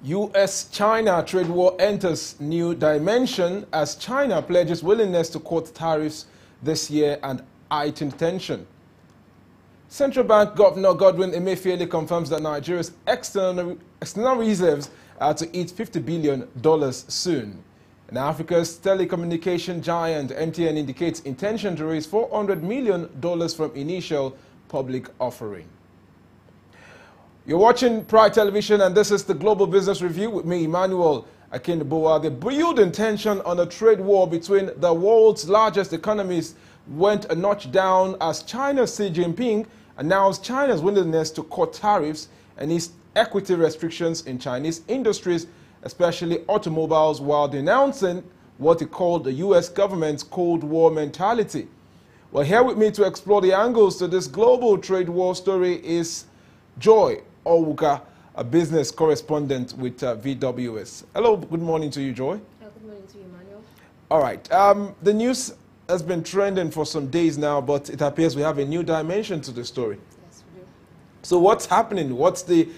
US-China trade war enters new dimension as China pledges willingness to cut tariffs this year and heighten tension. Central Bank Governor Godwin Emefiele confirms that Nigeria's external reserves are to hit $50 billion soon. And Africa's telecommunication giant MTN indicates intention to raise $400 million from initial public offering. You're watching Pride Television, and this is the Global Business Review with me, Emmanuel Akinboa. The building tension on a trade war between the world's largest economies went a notch down as China's Xi Jinping announced China's willingness to cut tariffs and ease equity restrictions in Chinese industries, especially automobiles, while denouncing what he called the U.S. government's Cold War mentality. Well, here with me to explore the angles to this global trade war story is Joy Owuka, a business correspondent with VWS. Hello, good morning to you, Joy. Good morning to you, Emmanuel. All right. The news has been trending for some days now, but it appears we have a new dimension to the story. Yes, we do. So what's happening? What's the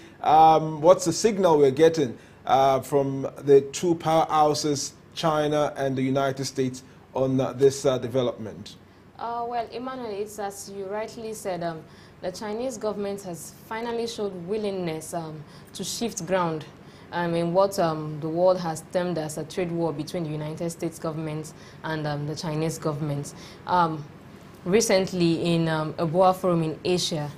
signal we're getting from the two powerhouses, China and the United States, on this development? Well, Emmanuel, it's as you rightly said, the Chinese government has finally showed willingness to shift ground in what the world has termed as a trade war between the United States government and the Chinese government. Recently, in a BOA forum in Asia,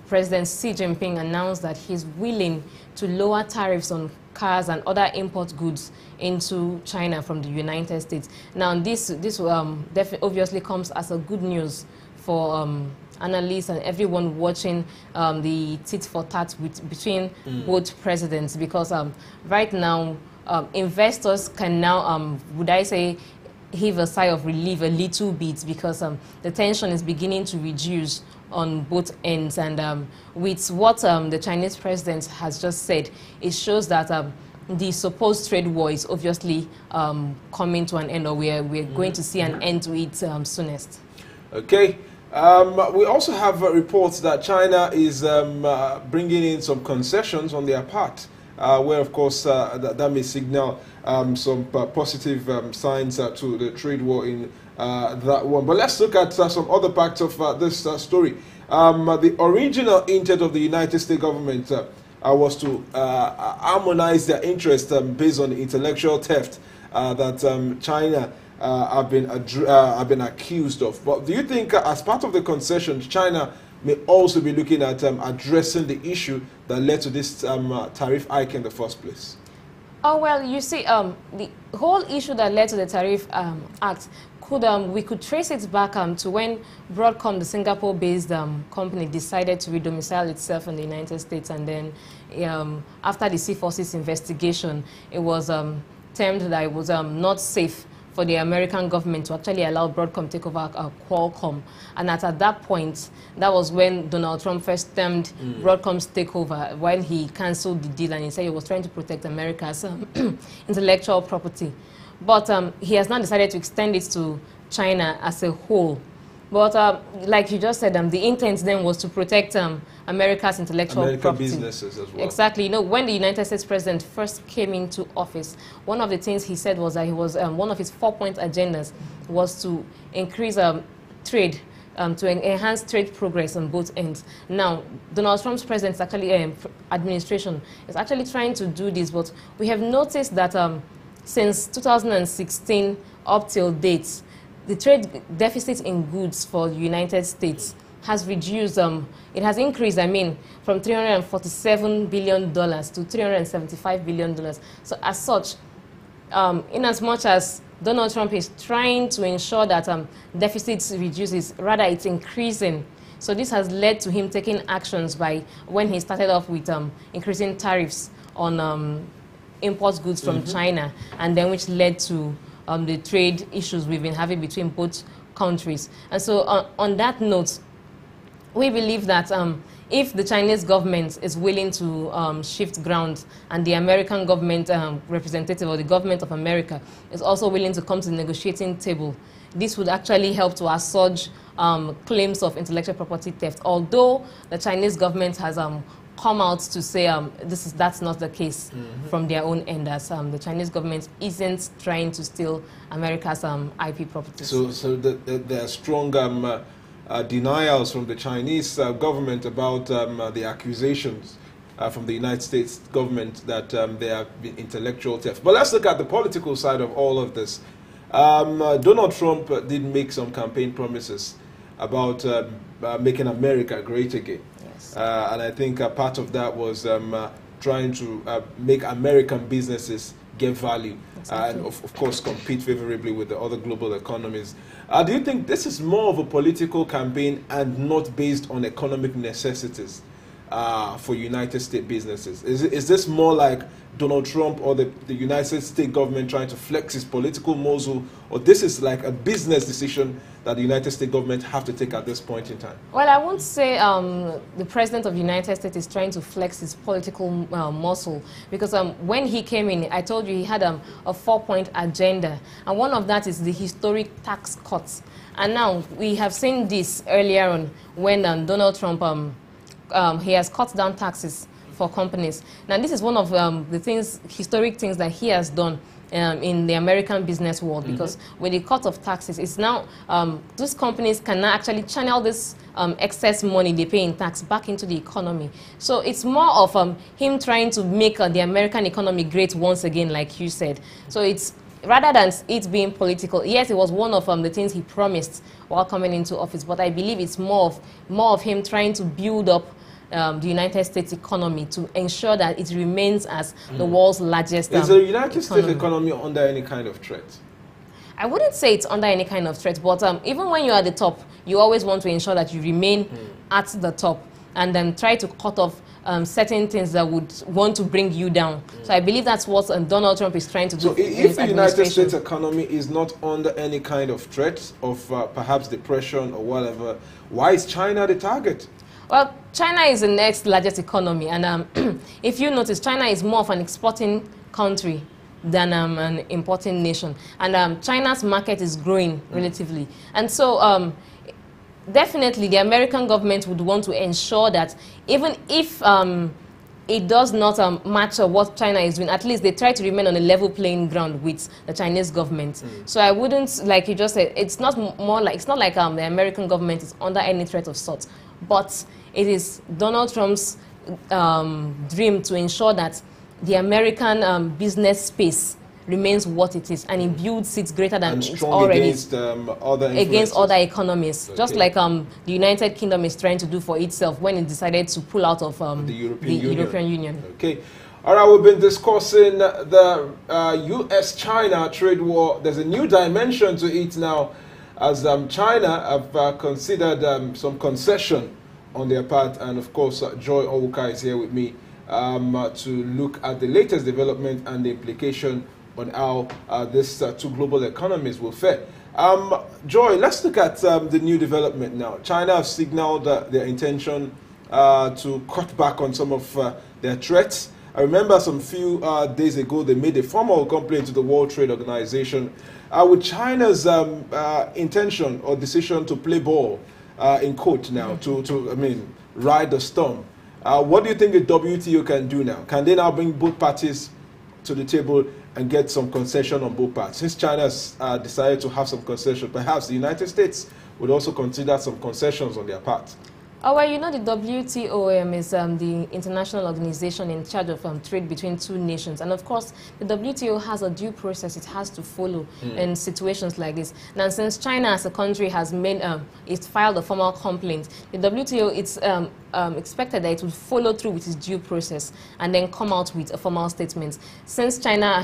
President Xi Jinping announced that he's willing to lower tariffs on cars and other import goods into China from the United States. Now, this obviously comes as a good news for analysts and everyone watching the tit-for-tat between both presidents, because right now investors can now, would I say, heave a sigh of relief a little bit, because the tension is beginning to reduce on both ends. And with what the Chinese president has just said, it shows that the supposed trade war is obviously coming to an end, or we're going to see an end to it soonest. Okay. We also have reports that China is bringing in some concessions on their part, where, of course, that may signal some positive signs to the trade war in that one. But let's look at some other parts of this story. The original intent of the United States government was to harmonize their interest based on the intellectual theft that China have been accused of. But do you think, as part of the concessions, China may also be looking at addressing the issue that led to this tariff hike in the first place? Oh, well, you see, the whole issue that led to the tariff act, we could trace it back to when Broadcom, the Singapore-based company, decided to redomicile itself in the United States. And then after the C4C investigation, it was termed that it was not safe for the American government to actually allow Broadcom take over Qualcomm. And at that point, that was when Donald Trump first termed Broadcom's takeover, when he cancelled the deal and he said he was trying to protect America's intellectual property. But he has now decided to extend it to China as a whole. But like you just said, the intent then was to protect America's intellectual property. Businesses as well. Exactly. You know, when the United States president first came into office, one of the things he said was that he was one of his 4-point agendas was to increase trade, to enhance trade progress on both ends. Now, Donald Trump's president's administration is actually trying to do this, but we have noticed that since 2016 up till date, the trade deficit in goods for the United States has reduced, it has increased, from $347 billion to $375 billion. So as such, in as much as Donald Trump is trying to ensure that deficits reduces, rather it's increasing. So this has led to him taking actions by when he started off with increasing tariffs on import goods from China, and then which led to the trade issues we've been having between both countries. And so on that note, we believe that if the Chinese government is willing to shift ground, and the American government representative, or the government of America, is also willing to come to the negotiating table, this would actually help to assuage claims of intellectual property theft. Although the Chinese government has come out to say that's not the case from their own end, as the Chinese government isn't trying to steal America's IP properties. So there are strong denials from the Chinese government about the accusations from the United States government that there have been intellectual theft. But let's look at the political side of all of this. Donald Trump did make some campaign promises about making America great again. Yes. And I think part of that was trying to make American businesses get value. Exactly. And of course compete favorably with the other global economies. Do you think this is more of a political campaign and not based on economic necessities for United States businesses? Is this more like Donald Trump or the United States government trying to flex its political muscle, or this is like a business decision that the United States government have to take at this point in time? Well, I won't say the President of the United States is trying to flex his political muscle, because when he came in, I told you he had a 4-point agenda, and one of that is the historic tax cuts. And now we have seen this earlier on when Donald Trump, he has cut down taxes for companies. Now, this is one of the historic things that he has done in the American business world, because with the cut of taxes, it's now those companies can now actually channel this excess money they pay in tax back into the economy. So it's more of him trying to make the American economy great once again, like you said. So it's rather than it being political. Yes, it was one of the things he promised while coming into office, but I believe it's more of him trying to build up the United States economy to ensure that it remains as the world's largest Is the United States economy under any kind of threat? I wouldn't say it's under any kind of threat, but even when you're at the top, you always want to ensure that you remain at the top and then try to cut off certain things that would want to bring you down. So I believe that's what Donald Trump is trying to do. So if the United States economy is not under any kind of threat of perhaps depression or whatever, why is China the target? Well, China is the next largest economy, and if you notice, China is more of an exporting country than an importing nation, and China's market is growing relatively. And so definitely the American government would want to ensure that even if it does not match what China is doing, at least they try to remain on a level playing ground with the Chinese government. So I wouldn't, like you just said, it's not like the American government is under any threat of sorts, but it is Donald Trump's dream to ensure that the American business space remains what it is, and it builds it greater than it's already against other economies. Okay. Just like the United Kingdom is trying to do for itself when it decided to pull out of the European Union. Okay. All right, we've been discussing the U.S.-China trade war. There's a new dimension to it now, as China have considered some concession on their part, and of course Joy Owuka is here with me to look at the latest development and the implication on how these two global economies will fare. Joy, let's look at the new development now. China have signaled their intention to cut back on some of their threats. I remember some few days ago they made a formal complaint to the World Trade Organization with China's intention or decision to play ball in court now, to ride the storm. What do you think the WTO can do now? Can they now bring both parties to the table and get some concession on both parts? Since China has decided to have some concession, perhaps the United States would also consider some concessions on their part. Oh, well, you know, the WTO is the international organization in charge of trade between two nations. And of course, the WTO has a due process it has to follow in situations like this. Now, since China as a country has made, it's filed a formal complaint, the WTO, it's expected that it would follow through with its due process and then come out with a formal statement. Since China,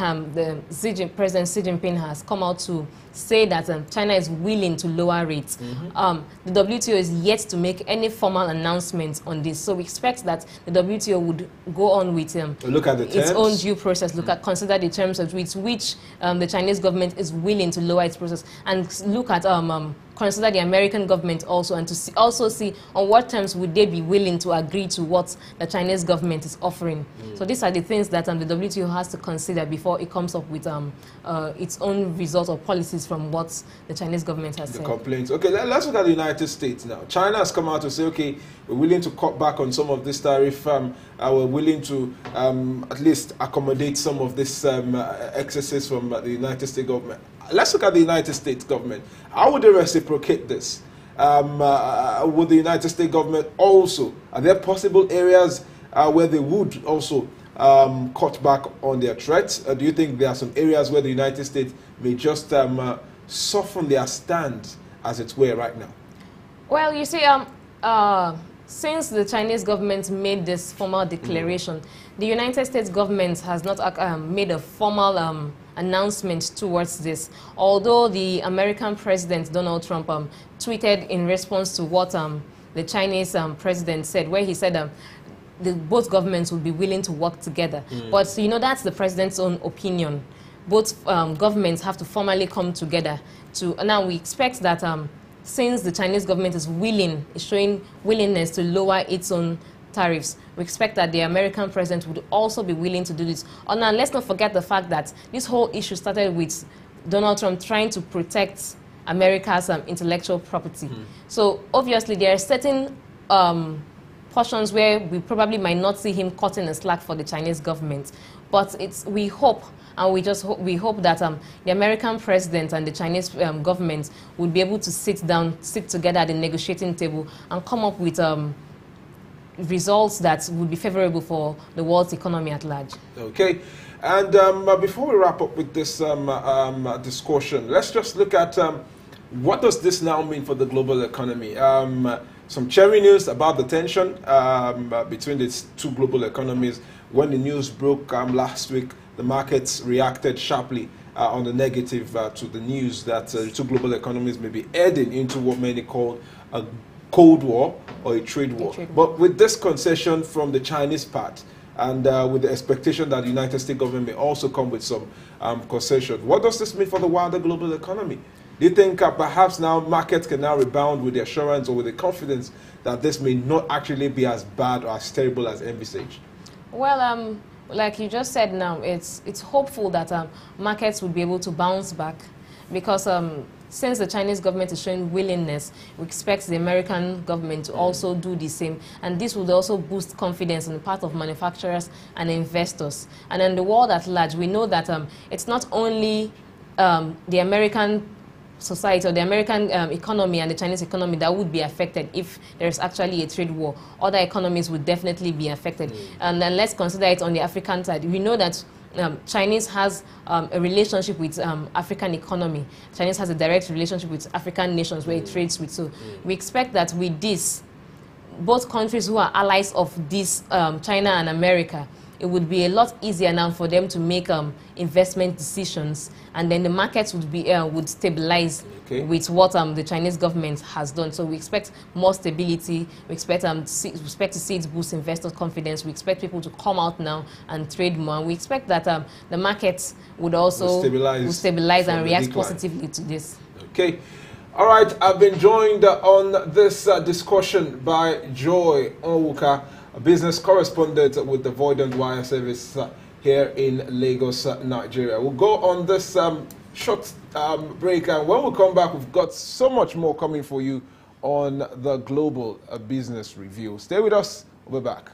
President Xi Jinping has come out to say that China is willing to lower rates, the WTO is yet to make any formal announcement on this. So we expect that the WTO would go on with look at the its own due process, consider the terms with which the Chinese government is willing to lower its process, and look at consider the American government also, and to also see on what terms would they be willing to agree to what the Chinese government is offering. So these are the things that the WTO has to consider before it comes up with its own results or policies from what the Chinese government has said. Complaints. Okay, let's look at the United States now. China has come out to say, okay, we're willing to cut back on some of this tariff. We're willing to at least accommodate some of this excesses from the United States government. Let's look at the United States government. How would they reciprocate this? Would the United States government also, are there possible areas where they would also cut back on their threats? Do you think there are some areas where the United States may just soften their stand, as it were, right now? Well, you see, since the Chinese government made this formal declaration, the United States government has not made a formal announcement towards this. Although the American President Donald Trump tweeted in response to what the Chinese president said, where he said both governments would be willing to work together. But, you know, that's the president's own opinion. Both governments have to formally come together. Now, we expect that since the Chinese government is showing willingness to lower its own tariffs, we expect that the American president would also be willing to do this. Now, let's not forget the fact that this whole issue started with Donald Trump trying to protect America's intellectual property. So, obviously, there are certain portions where we probably might not see him cutting a slack for the Chinese government. But we hope, and we hope that the American president and the Chinese government would be able to sit together at the negotiating table and come up with results that would be favorable for the world's economy at large. Okay. And before we wrap up with this discussion, let's just look at what does this now mean for the global economy? Some cherry news about the tension between these two global economies. When the news broke last week, the markets reacted sharply on the negative to the news that the two global economies may be heading into what many call a Cold War or a trade war. But with this concession from the Chinese part, and with the expectation that the United States government may also come with some concession, what does this mean for the wider global economy? Do you think perhaps now markets can now rebound with the assurance or with the confidence that this may not actually be as bad or as terrible as envisaged? Well, like you just said now, it's hopeful that markets will be able to bounce back, because since the Chinese government is showing willingness, we expect the American government to also do the same. And this would also boost confidence on the part of manufacturers and investors. And in the world at large, we know that it's not only the American society or the American economy and the Chinese economy that would be affected if there's actually a trade war. Other economies would definitely be affected. And then let's consider it on the African side. We know that Chinese has a relationship with African economy. Chinese has a direct relationship with African nations where it trades with. So we expect that with this, both countries who are allies of this, China and America, it would be a lot easier now for them to make investment decisions, and then the markets would stabilize with what the Chinese government has done. So we expect more stability. We expect to see it boost investor confidence. We expect people to come out now and trade more. We expect that the markets would also stabilize and react positively to this. Okay. All right. I've been joined on this discussion by Joy Onwuka, a business correspondent with the Void and Wire Service here in Lagos, Nigeria. We'll go on this short break, and when we come back, we've got so much more coming for you on the Global Business Review. Stay with us. We'll be back.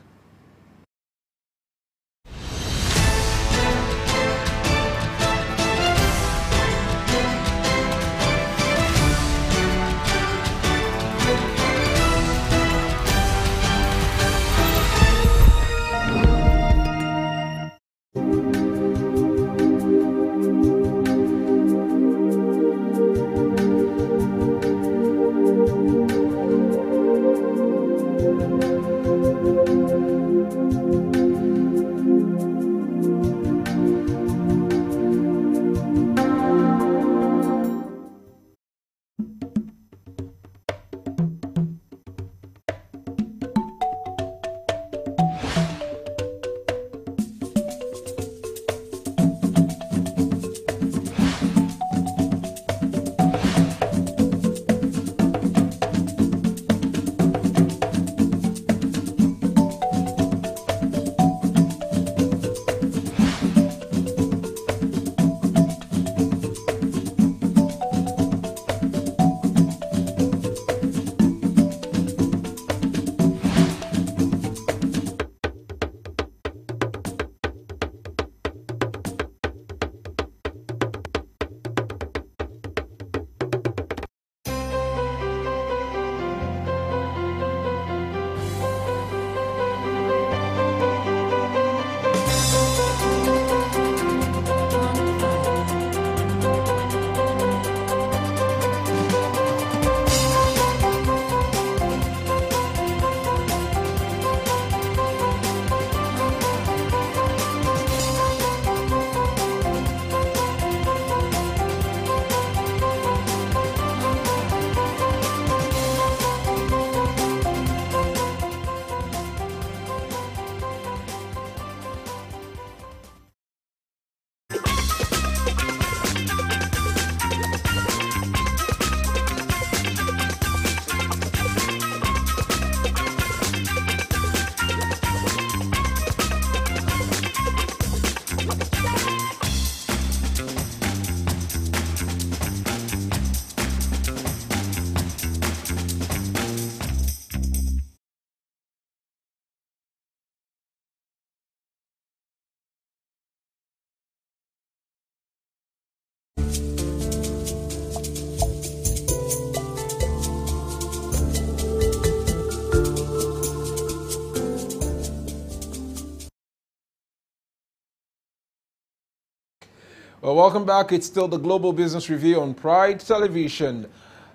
Well, welcome back. It's still the Global Business Review on Pride Television.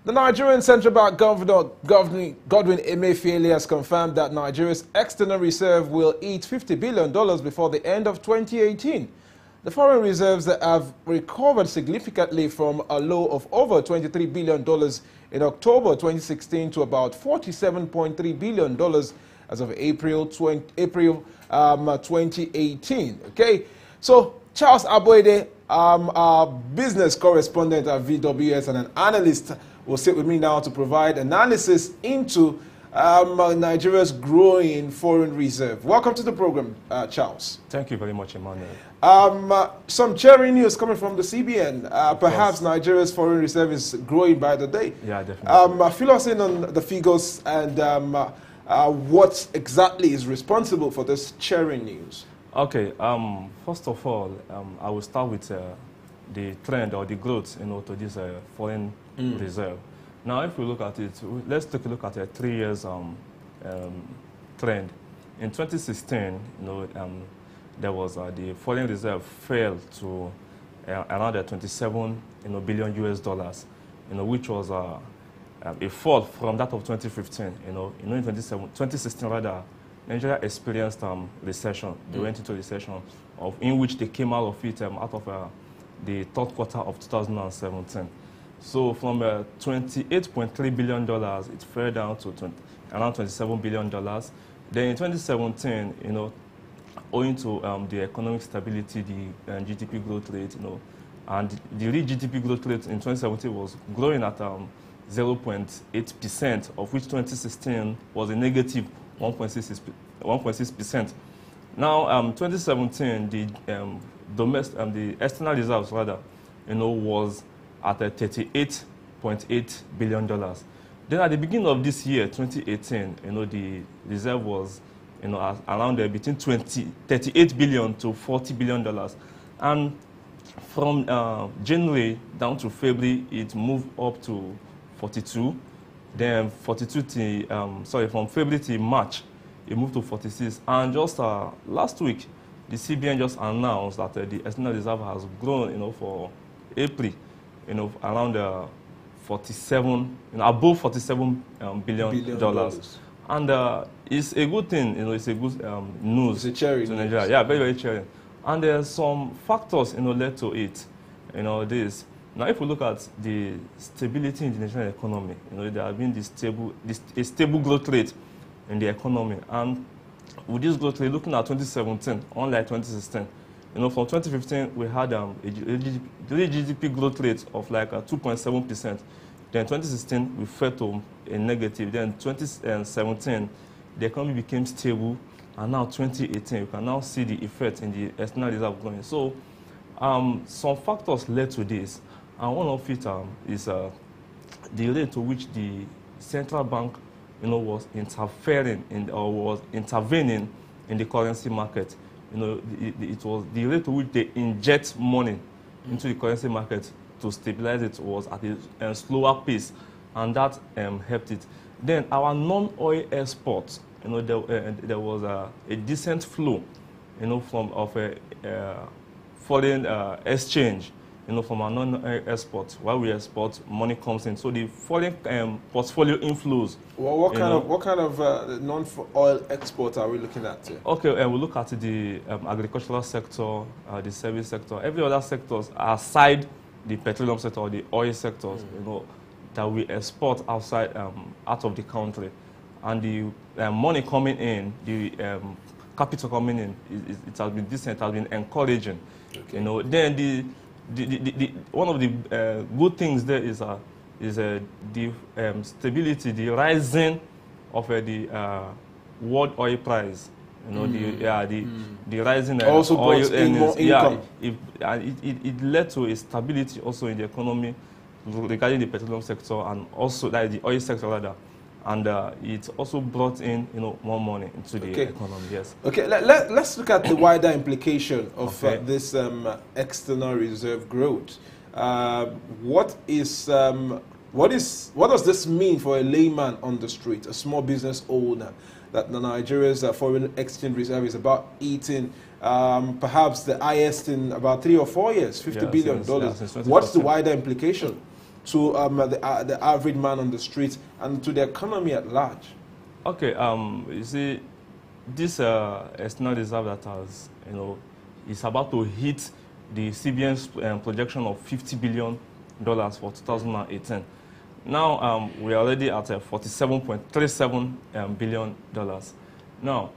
The Nigerian Central Bank Governor Godwin Emefiele has confirmed that Nigeria's external reserve will hit $50 billion before the end of 2018. The foreign reserves have recovered significantly from a low of over $23 billion in October 2016 to about $47.3 billion as of April 2018. Okay, so Charles Aboede, our business correspondent at VWS and an analyst, will sit with me now to provide analysis into Nigeria's growing foreign reserve. Welcome to the program, Charles. Thank you very much, Emmanuel. Some cheering news coming from the CBN. Perhaps Nigeria's foreign reserve is growing by the day. Yeah, definitely. Fill us in on the figures and what exactly is responsible for this cheering news. Okay. First of all, I will start with the trend or the growth, to this foreign reserve. Now, if we look at it, let's take a look at a 3 years trend. In 2016, there was the foreign reserve fell to around $27 billion US dollars, which was a fall from that of 2015. In 2016 rather, Nigeria experienced recession. They went into recession, in which they came out of it out of the third quarter of 2017. So from $28.3 billion, it fell down to around $27 billion. Then in 2017, owing to the economic stability, the GDP growth rate, and the real GDP growth rate in 2017 was growing at 0.8%, of which 2016 was a negative 1.6%. Now, 2017, the external reserves rather, was at $38.8 billion. Then at the beginning of this year, 2018, the reserve was, around between $38 billion to $40 billion. And from January down to February, it moved up to 42. Then 42 to, from February to March, it moved to 46. And just last week, the CBN just announced that the external reserve has grown, for April, around 47, above $47 billion. And it's a good thing, it's a good news it's a cherry to Nigeria. Yeah, very, very cheering. And there's some factors, led to it, this. Now, if we look at the stability in the national economy, there has been a stable growth rate in the economy. And with this growth rate, looking at 2017, unlike 2016, from 2015, we had a GDP growth rate of like 2.7%. Then 2016, we fell to a negative. Then 2017, the economy became stable. And now 2018, you can now see the effect in the external reserve growing. So some factors led to this. And one of it is the rate to which the central bank was interfering or was intervening in the currency market. It was the rate to which they inject money into the currency market to stabilize it was at a slower pace, and that helped it. Then our non-oil exports, there was a decent flow, of foreign exchange, from our non-oil exports. While we export, money comes in. So the foreign portfolio inflows. Well, what kind of non-oil exports are we looking at here? Okay, we look at the agricultural sector, the service sector, every other sectors aside the petroleum sector or the oil sectors, that we export outside, out of the country, and the money coming in, the capital coming in, it has been decent, it has been encouraging. Okay. Then one of the good things there is the stability, the rising of the world oil price. The rising also oil more income. It led to a stability also in the economy regarding the petroleum sector and also like the oil sector rather. And it also brought in more money into the economy. Yes. Okay. Let's look at the wider implication of this external reserve growth. What is What does this mean for a layman on the street, a small business owner, that Nigeria's foreign exchange reserve is about eating perhaps the highest in about 3 or 4 years, $50 billion. What's the wider implication to the average man on the street and to the economy at large? Okay, you see, this external reserve that has, is about to hit the CBN's projection of $50 billion for 2018. Now we're already at $47.37 billion. Now,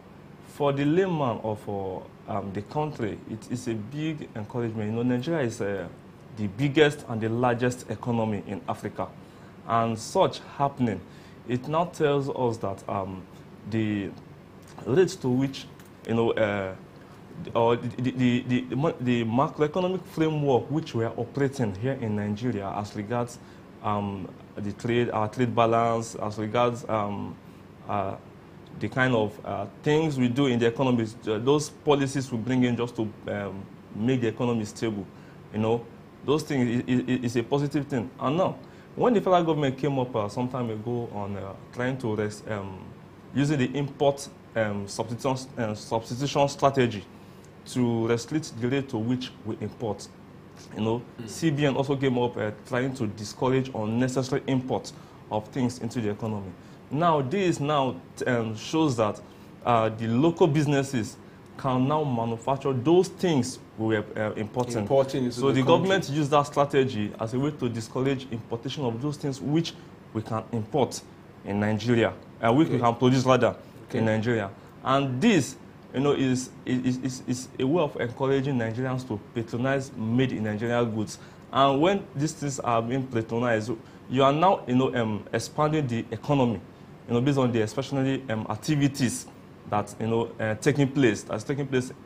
for the layman or for the country, it is a big encouragement. Nigeria is the biggest and the largest economy in Africa, and such happening, it now tells us that the rate to which or the macroeconomic framework which we are operating here in Nigeria as regards our trade balance, as regards the kind of things we do in the economy, those policies we bring in just to make the economy stable, those things is a positive thing. And now, when the federal government came up some time ago on trying to using the import substitution strategy to restrict the rate to which we import, CBN also came up trying to discourage unnecessary import of things into the economy. Now, this now shows that the local businesses can now manufacture those things we were importing. So the government used that strategy as a way to discourage importation of those things which we can import in Nigeria, which we can produce rather in Nigeria. And this, is a way of encouraging Nigerians to patronize made in Nigeria goods. And when these things are being patronized, you are now, expanding the economy, based on the especially activities that taking place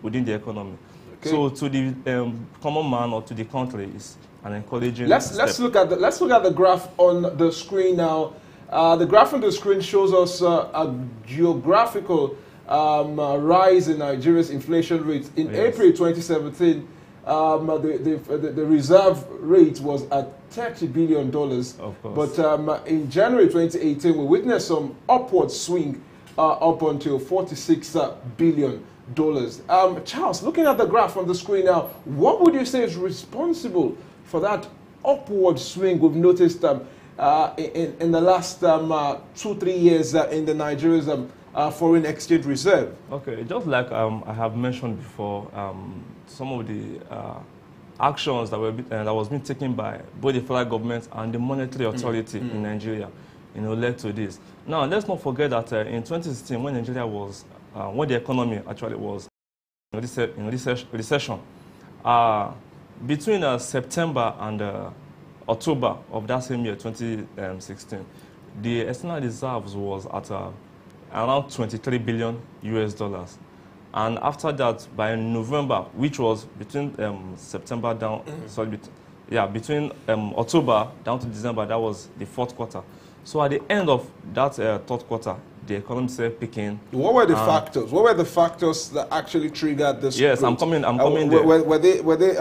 within the economy. Okay. So to the common man or to the country is an encouraging. Let's look at the graph on the screen now. The graph on the screen shows us a geographical rise in Nigeria's inflation rate. In April 2017, the reserve rate was at $30 billion. Of course. But in January 2018, we witnessed some upward swing up until $46 billion. Charles, looking at the graph on the screen now, what would you say is responsible for that upward swing we've noticed in the last 2-3 years in the Nigeria's foreign exchange reserve? Okay, just like I have mentioned before, some of the actions that was being taken by both the federal government and the monetary authority in Nigeria, led to this. Now, let's not forget that in 2016, when Nigeria was, when the economy actually was in recession, between September and October of that same year, 2016, the external reserves was at around $23 billion. And after that, by November, which was between September down, between October down to December, that was the 4th quarter. So at the end of that 3rd quarter, the economy started picking. What were the factors? What were the factors that actually triggered this? Yes, growth? I'm coming there. Were they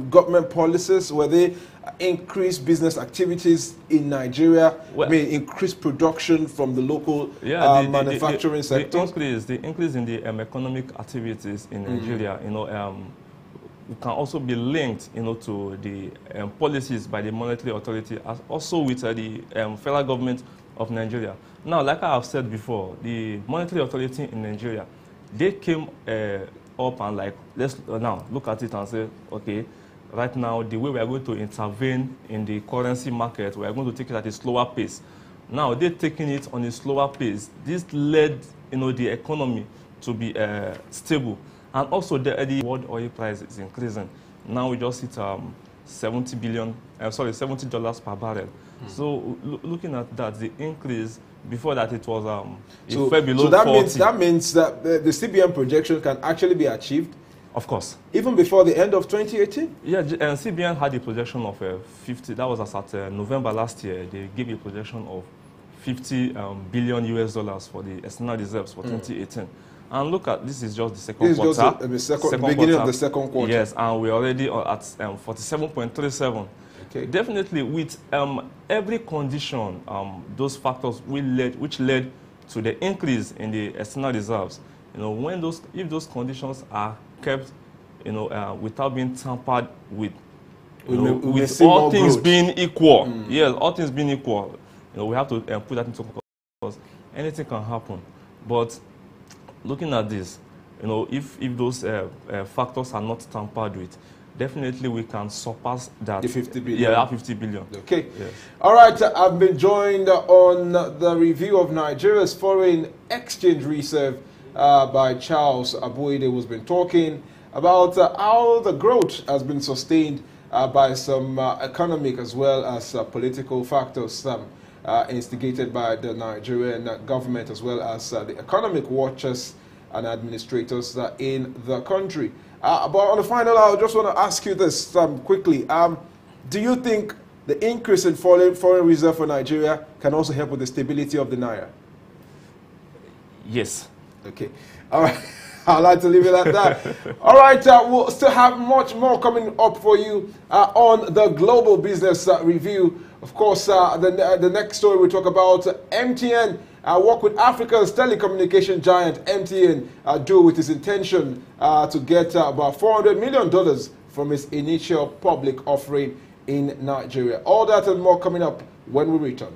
government policies? Were they increased business activities in Nigeria? Well, increased production from the local manufacturing sector? The increase in the economic activities in Nigeria, it can also be linked, to the policies by the monetary authority, as also with the federal government of Nigeria. Now, like I have said before, the monetary authority in Nigeria, they came up and let's now look at it and say, okay, right now, the way we are going to intervene in the currency market, we are going to take it at a slower pace. Now, they're taking it on a slower pace. This led, the economy to be stable. And also, the world oil price is increasing. Now, we just hit $70 per barrel. So, looking at that, the increase, before that, it was it fell below 40. So, that means that the CBN projection can actually be achieved? Of course. Even before the end of 2018? Yeah, and CBN had a projection of 50. That was as at November last year. They gave a projection of $50 billion for the external reserves for 2018. And look at, this is just the second quarter. This is just the beginning of the second quarter. Yes, and we're already at 47.37. Okay. Definitely, with every condition, those factors which led to the increase in the external reserves. You know, if those conditions are kept, you know, without being tampered with, with all things being equal. Yes, all things being equal. You know, we have to put that into because anything can happen. But looking at this, you know, if those factors are not tampered with, definitely we can surpass that. The 50 billion. Yeah, 50 billion. Okay. Yes. All right. I've been joined on the review of Nigeria's foreign exchange reserve by Charles Abuide, who's been talking about how the growth has been sustained by some economic as well as political factors instigated by the Nigerian government as well as the economic watchers and administrators in the country. But on the final, I just want to ask you this quickly. Do you think the increase in foreign reserve for Nigeria can also help with the stability of the Naira? Yes. Okay. All right. I'd like to leave it at that. All right. We'll still have much more coming up for you on the Global Business Review. Of course, the next story we talk about MTN. Work with Africa's telecommunication giant MTN do with its intention to get about $400 million from its initial public offering in Nigeria. All that and more coming up when we return.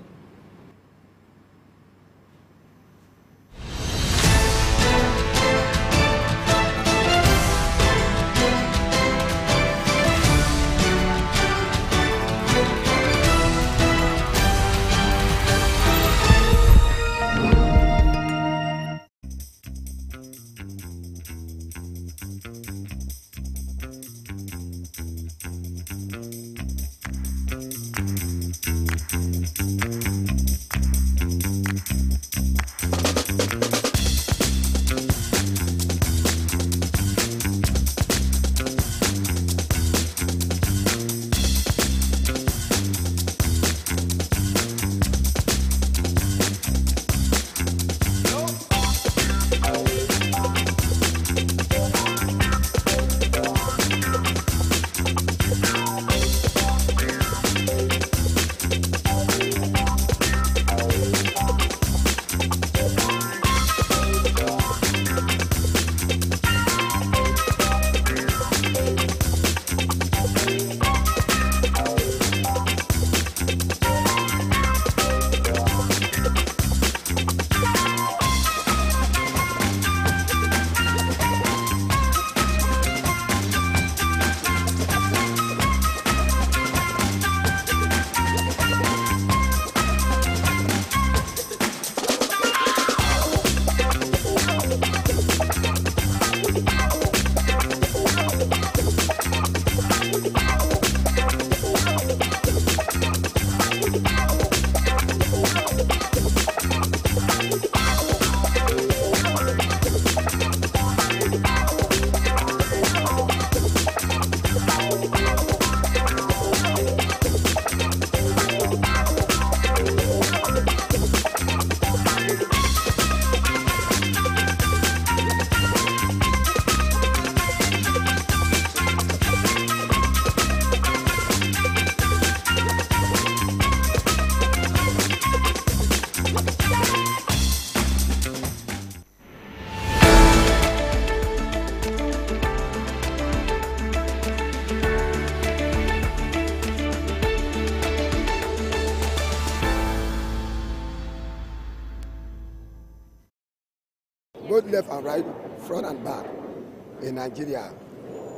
Both left and right, front and back in Nigeria,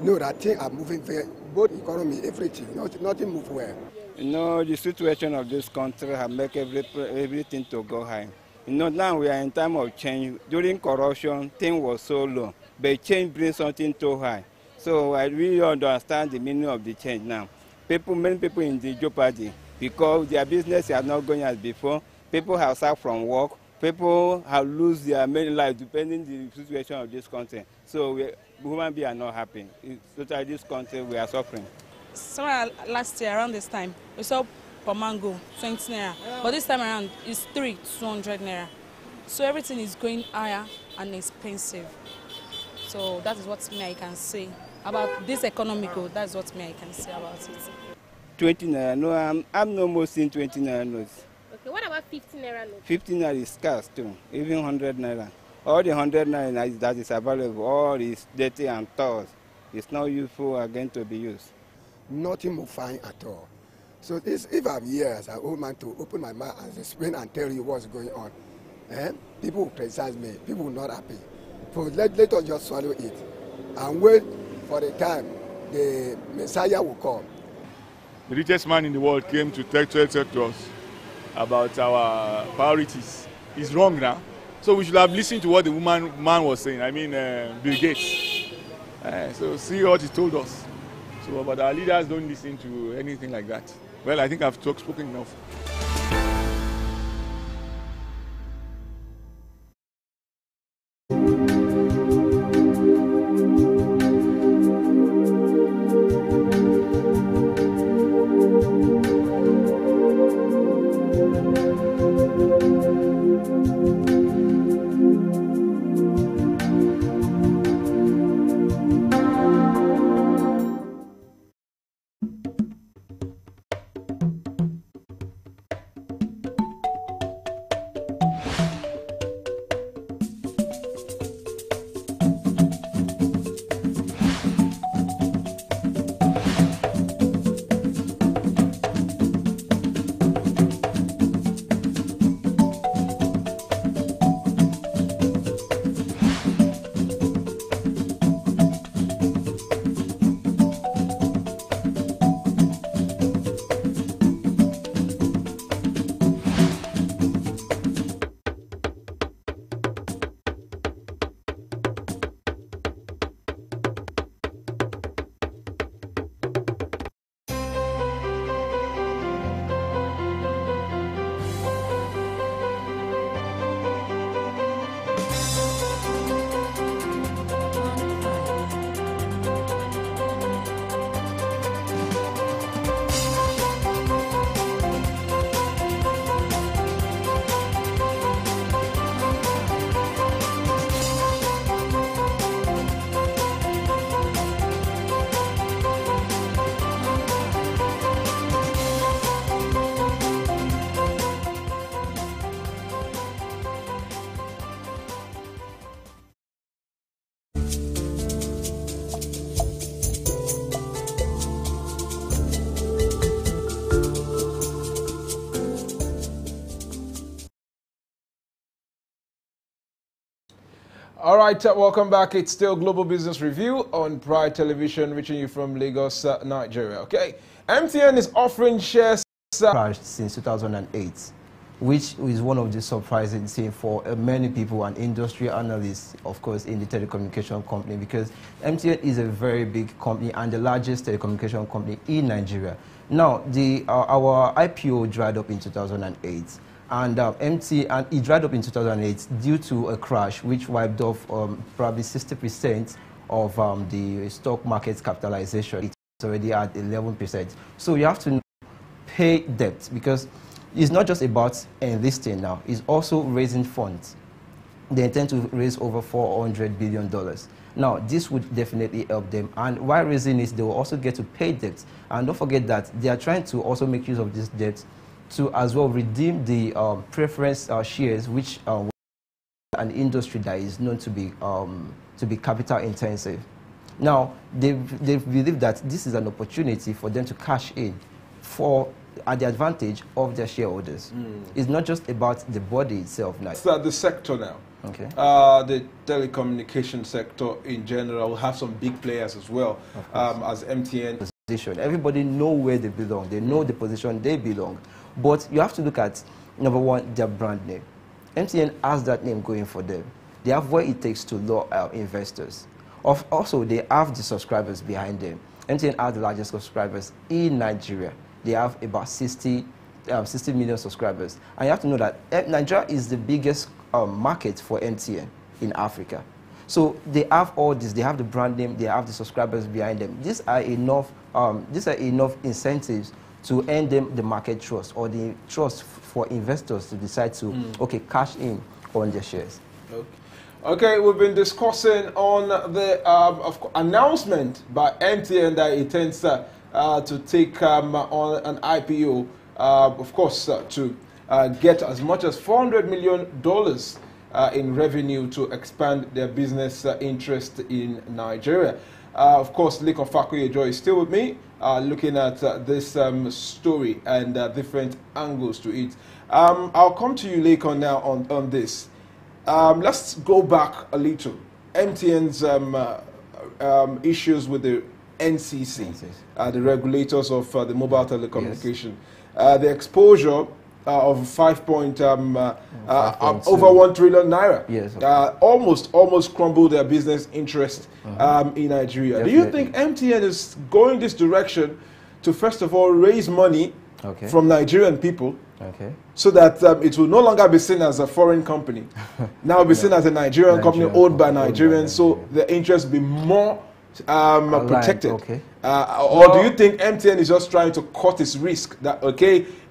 know that things are moving very, both economy, everything, nothing move well. You know, the situation of this country has made everything to go high. You know, now we are in time of change. During corruption, things were so low, but change brings something too high. So I really understand the meaning of the change now. Many people in the jeopardy because their business is not going as before. People have sacked from work. People have lost their main life depending on the situation of this country. So human beings are not happy. Totally, this country, we are suffering. So last year around this time, we saw per mango 20 naira, but this time around it's 200 naira. So everything is going higher and expensive. So that is what I can say about this economic growth. That's what I can say about it. 20 naira. No, I'm no more seeing 20 naira notes. Okay, what about 15 naira notes? 15 naira is scarce too, even 100 naira. All the 100 naira that is available, all is dirty and tough. It's not useful again to be used. Nothing will fine at all. So this, if I'm here as an old man to open my mouth and explain and tell you what's going on, people will criticize me. People will not happy. So let us just swallow it and wait for the time the Messiah will come. The richest man in the world came to talk to us about our priorities. It's wrong now. So we should have listened to what the man was saying. I mean, Bill Gates. So see what he told us. So, but our leaders don't listen to anything like that. Well, I think I've spoken enough. All right, welcome back. It's still Global Business Review on Pride Television, reaching you from Lagos, Nigeria. Okay, MTN is offering shares crashed since 2008, which is one of the surprising things for many people and industry analysts, of course, in the telecommunication company, because MTN is a very big company and the largest telecommunication company in Nigeria. Now, our IPO dried up in 2008. And and it dried up in 2008 due to a crash which wiped off probably 60% of the stock market's capitalization. It's already at 11%. So you have to pay debt, because it's not just about enlisting now, it's also raising funds. They intend to raise over $400 billion. Now, this would definitely help them. And while raising it, they will also get to pay debt. And don't forget that they are trying to also make use of this debt to as well redeem the preference shares, which an industry that is known to be capital intensive. Now, they believe that this is an opportunity for them to cash in at the advantage of their shareholders. It's not just about the body itself now. So the sector now. Okay. The telecommunication sector in general will have some big players as well, as MTN. Everybody know where they belong. They know the position they belong. But you have to look at, number one, their brand name. MTN has that name going for them. They have what it takes to lure investors. Also, they have the subscribers behind them. MTN has the largest subscribers in Nigeria. They have about 60 million subscribers. And you have to know that Nigeria is the biggest market for MTN in Africa. So they have all this. They have the brand name. They have the subscribers behind them. These are enough incentives to earn them the market trust, or the trust for investors to decide to cash in on their shares. Okay, we've been discussing on the announcement by MTN that it intends to take on an IPO, of course, to get as much as $400 million in revenue to expand their business interest in Nigeria. Of course, Lekon Fakoyejo is still with me, looking at this story and different angles to it. I'll come to you, Lekon, now on this. Let's go back a little. MTN's issues with the NCC, the regulators of the mobile telecommunication. Yes. The exposure of over 1 trillion naira. Yes, almost crumbled their business interest in Nigeria. Definitely. Do you think MTN is going this direction to first of all raise money from Nigerian people, so that it will no longer be seen as a foreign company, now be seen as a Nigerian company owned by Nigerians, so the interest will be more protected? Or do you think MTN is just trying to cut its risk that,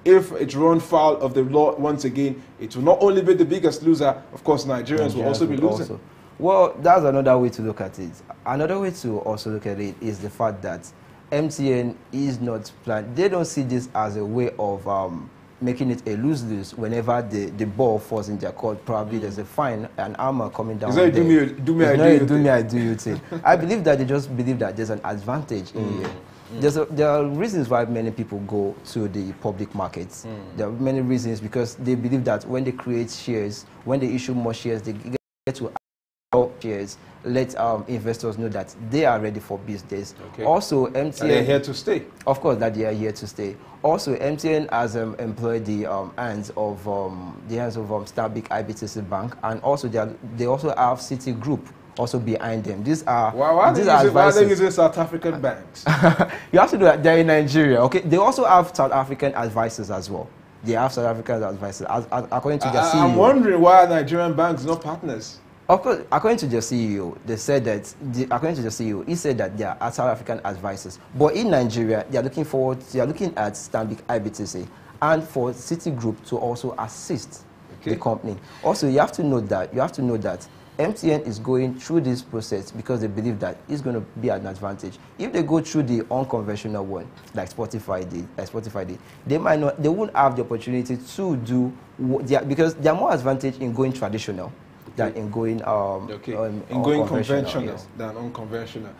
if it runs foul of the law once again, it will not only be the biggest loser, of course, Nigerians will also be losing? Well, that's another way to look at it. Another way to also look at it is the fact that MTN is not planned. They don't see this as a way of making it a lose-lose. Whenever the ball falls in their court, probably there's a fine, an armor coming down. Is that do me I do you thing? I believe that they just believe that there's an advantage in here. There are reasons why many people go to the public markets. There are many reasons, because they believe that when they create shares, when they issue more shares, they get to shares, let investors know that they are ready for business. Also, MTN... They're here to stay. Of course, that they are here to stay. Also, MTN has employed the hands of Stanbic IBTC Bank, and also they also have Citigroup also behind them. These are why are they using South African banks? You have to do that. They're in Nigeria. They also have South African advisors as well. They have South African advisors, according to their CEO. I'm wondering why Nigerian banks not partners. Of course, according to the CEO, they said that, according to the CEO, he said that they are South African advisors. But in Nigeria, they are looking at Stanbic IBTC and for Citigroup to also assist the company. Also, you have to know that MTN is going through this process because they believe that it's going to be an advantage. If they go through the unconventional one, like Spotify did, they won't have the opportunity to do because they are more advantage in going traditional than in going conventional than unconventional.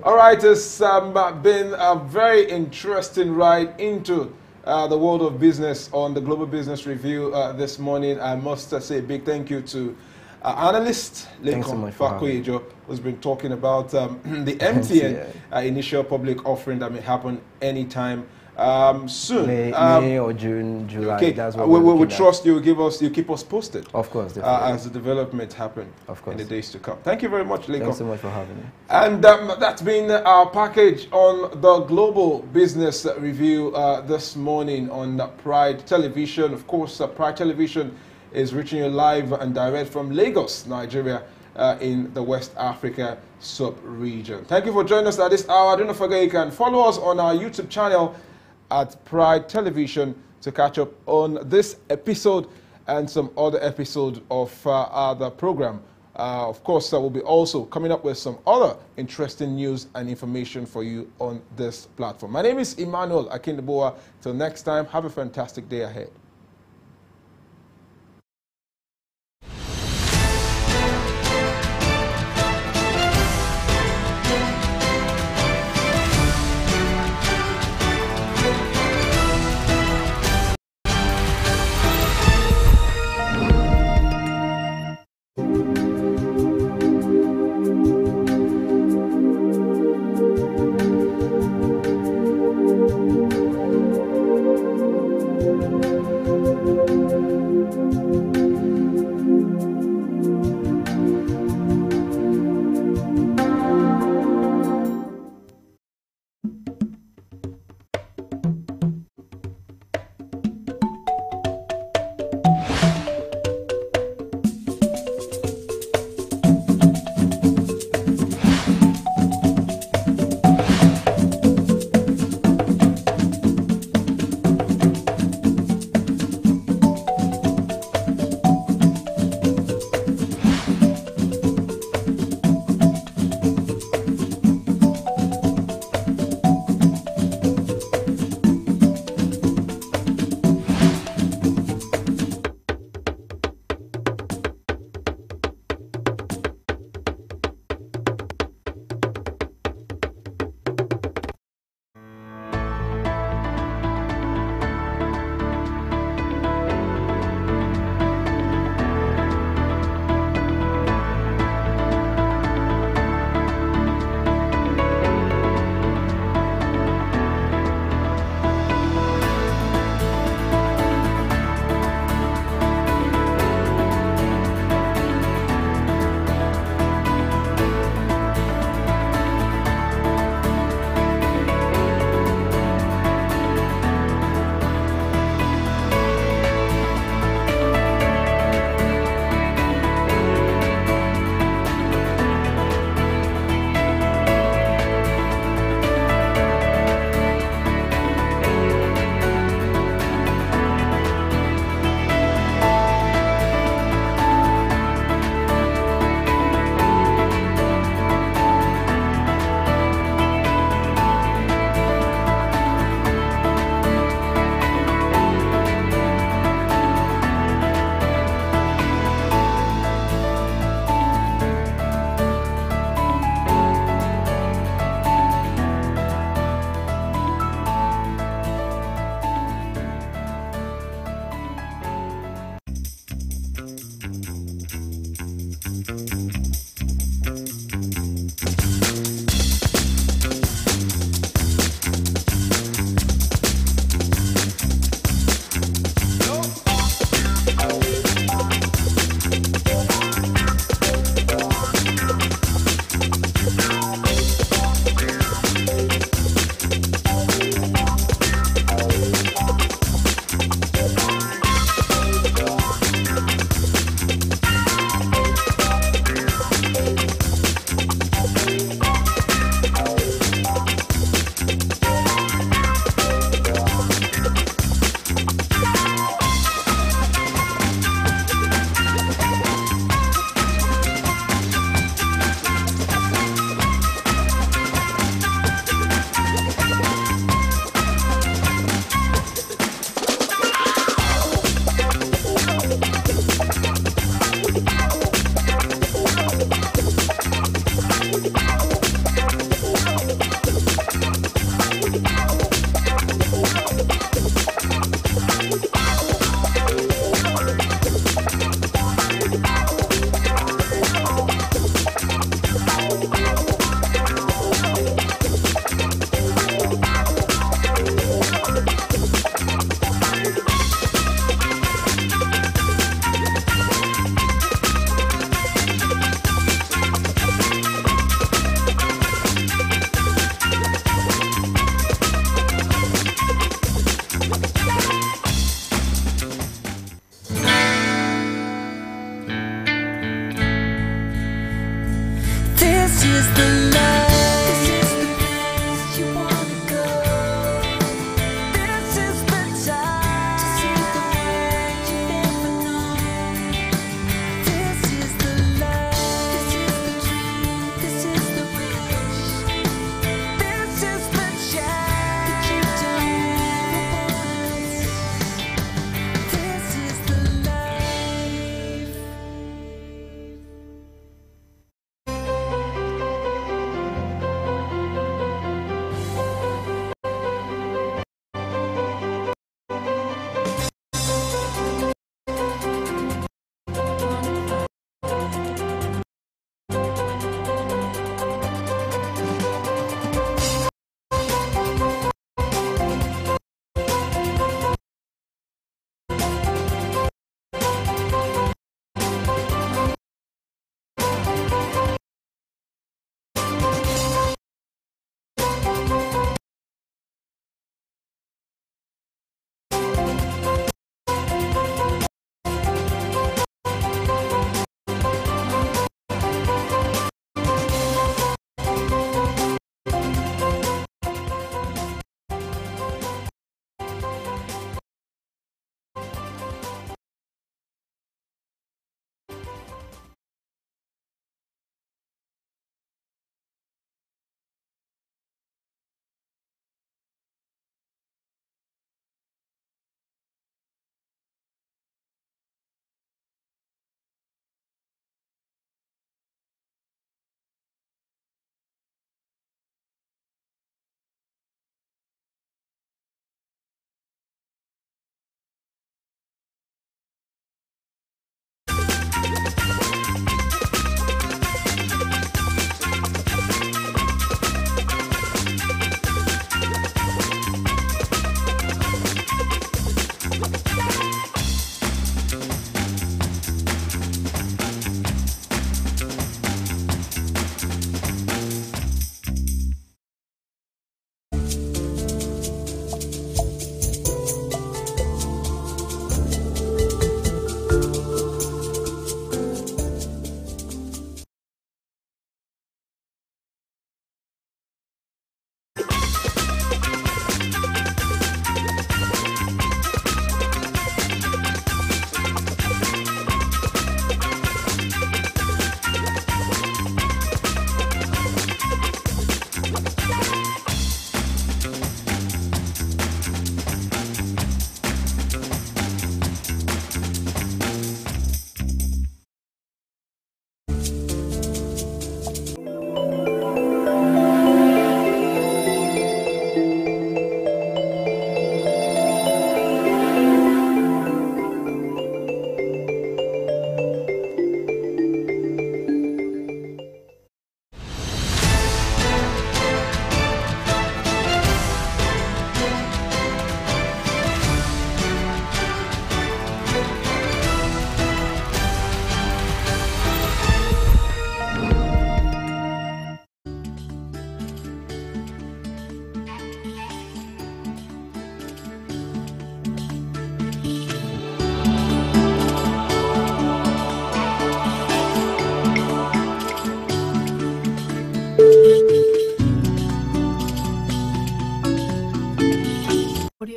All right, it's been a very interesting ride into the world of business on the Global Business Review this morning. I must say a big thank you to analyst Lekon Fakoyejo, who's been talking about the MTN initial public offering that may happen anytime soon. May or June, July. That's what we trust you. You keep us posted. Of course, as the development happen in the days to come. Thank you very much, Lekon. Thanks so much for having me. And that's been our package on the Global Business Review this morning on Pride Television. Of course, Pride Television is reaching you live and direct from Lagos, Nigeria, in the West Africa sub-region. Thank you for joining us at this hour. Do not forget you can follow us on our YouTube channel at Pride Television to catch up on this episode and some other episodes of the program. Of course, we'll be also coming up with some other interesting news and information for you on this platform. My name is Emmanuel Akindeboa. Till next time, have a fantastic day ahead.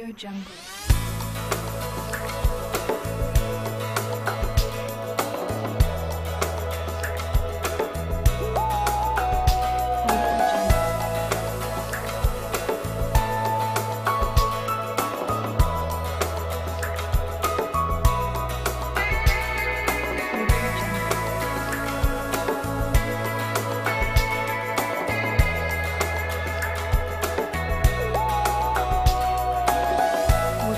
Audio Jungle. Audio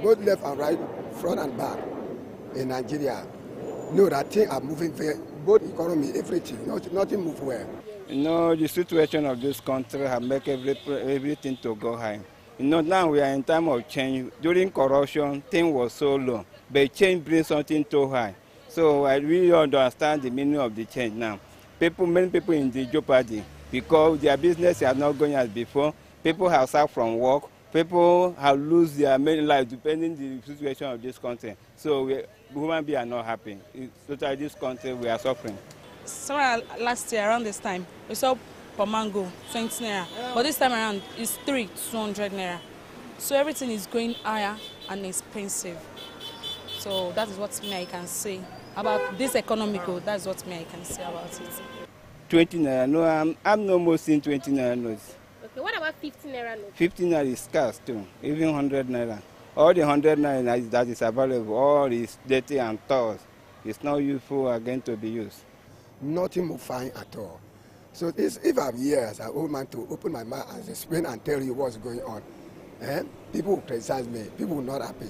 both left and right, front and back in Nigeria, know that things are moving very, both economy, everything, nothing move well. You know, the situation of this country has made everything to go high. You know, now we are in time of change. During corruption, things were so low, but change brings something too high. So I really understand the meaning of the change now. Many people in the jeopardy because their business are not going as before. People have sacked from work. People have lost their main life depending on the situation of this country. So human beings are not happy. Totally, this country we are suffering. Somewhere last year around this time, we saw per mango 20 naira, but this time around it's 200 naira. So everything is going higher and expensive. So that is what I can say about this economic growth. That's what I can say about it. 20 naira, no, I'm no more seeing 20 naira notes. Okay, what about 15 naira notes? 15 naira is scarce too, even 100 naira. All the 100 naira that is available, all is dirty and tough. It's not useful again to be used. Nothing move fine at all. So if I'm here as an old man to open my mouth and explain and tell you what's going on, people will criticize me, people will not happy.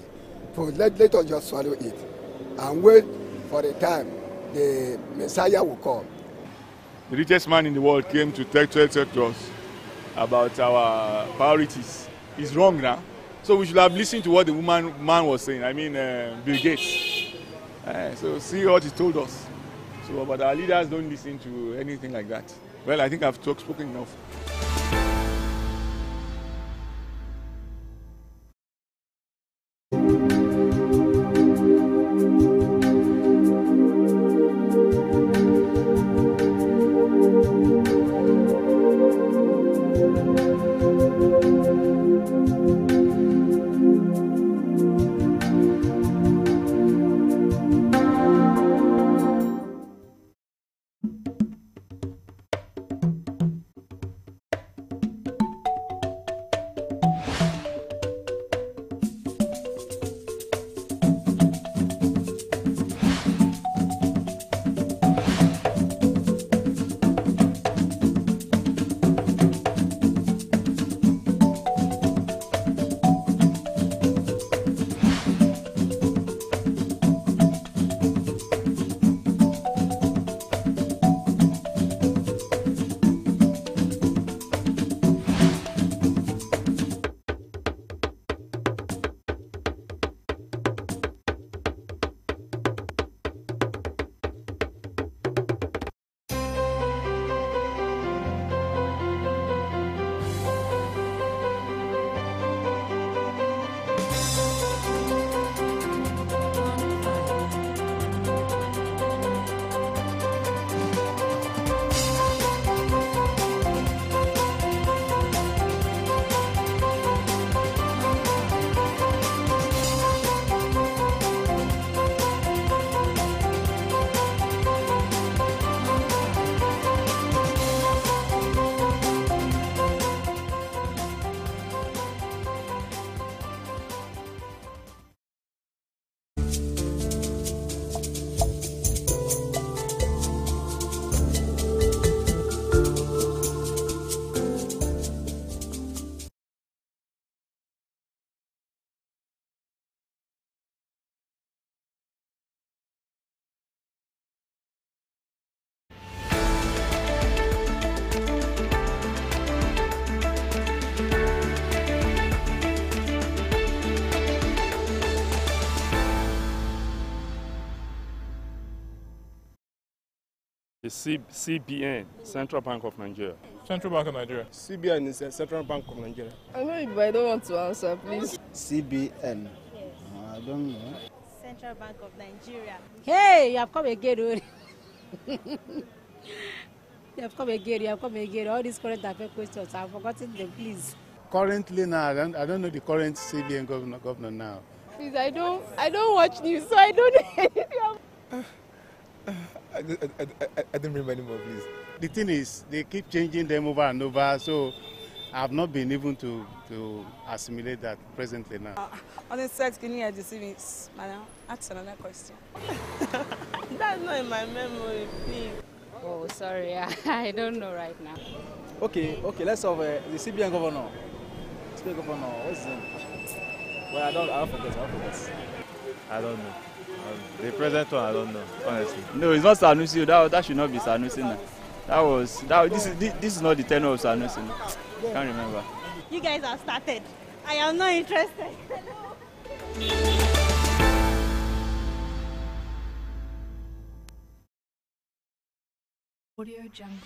So let us just swallow it and wait for the time the Messiah will come. The richest man in the world came to tell us about our priorities. It's wrong now. So we should have listened to what the man was saying. I mean, Bill Gates. So see what he told us. So, but our leaders don't listen to anything like that. Well, I think I've spoken enough. The CBN, Central Bank of Nigeria. Central Bank of Nigeria. CBN is the Central Bank of Nigeria. I know it, but I don't want to answer, please. CBN. I don't know. Central Bank of Nigeria. Hey, you have come again. You have come again. All these current affairs questions, I've forgotten them, please. Currently now, I don't know the current CBN governor now. Please, I don't watch news, so I don't know anything. I don't remember anymore, please. The thing is, they keep changing them over and over, so I've not been able to assimilate that presently now. On the set, can you deceive me? Madam, ask another question. That's not in my memory, please. Oh, sorry, I don't know right now. Okay, let's have the CBN governor. CBN governor, what's his name? Well, I don't forget. I don't know. The present one, I don't know, honestly. No, it's not Sanusi. That should not be Sanusi now. This is not the tenure of Sanusi. Can't remember. You guys have started. I am not interested. Audio Jungle.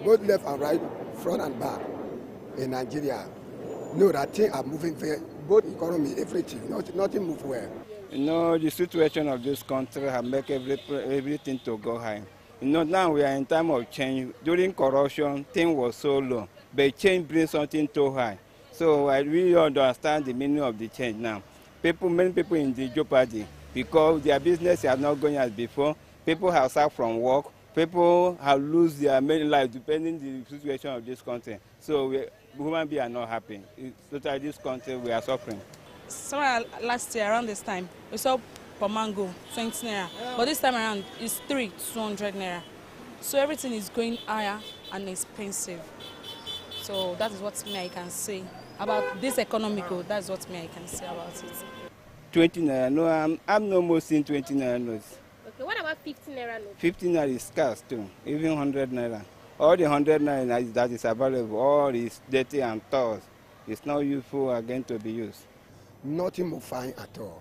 both left and right, front and back in Nigeria, know that things are moving very, both economy, everything, nothing move well. You know, the situation of this country has made everything to go high. You know, now we are in time of change. During corruption, things was so low, but change brings something too high. So I really understand the meaning of the change now. Many people in the jeopardy because their business are not going as before. People have sacked from work. People have lost their main life depending on the situation of this country. So human beings are not happy. Totally, this country we are suffering. Somewhere last year around this time, we saw per mango 20 naira, but this time around it's 200 naira. So everything is going higher and expensive. So that is what me I can say about this economical. That's what me I can say about it. 20 naira, no, I'm no more seeing 20 naira notes. Okay, what about 15 naira notes? 15 naira is scarce too, even 100 naira. All the 100 naira that is available, all is dirty and tough. It's not useful again to be used. Nothing will fine at all.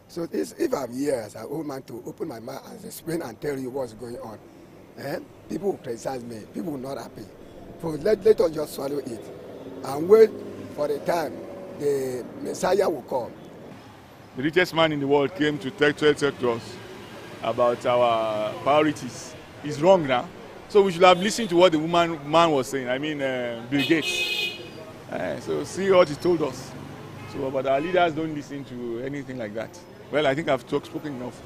So if I'm here as an old man to open my mouth and explain and tell you what's going on, people will criticize me, people will not happy. So let us just swallow it and wait for the time the Messiah will come. The richest man in the world came to talk to us about our priorities. It's wrong now. So we should have listened to what the man was saying. I mean, Bill Gates. So see what he told us. So, but our leaders don't listen to anything like that. Well, I think I've spoken enough.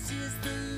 This is the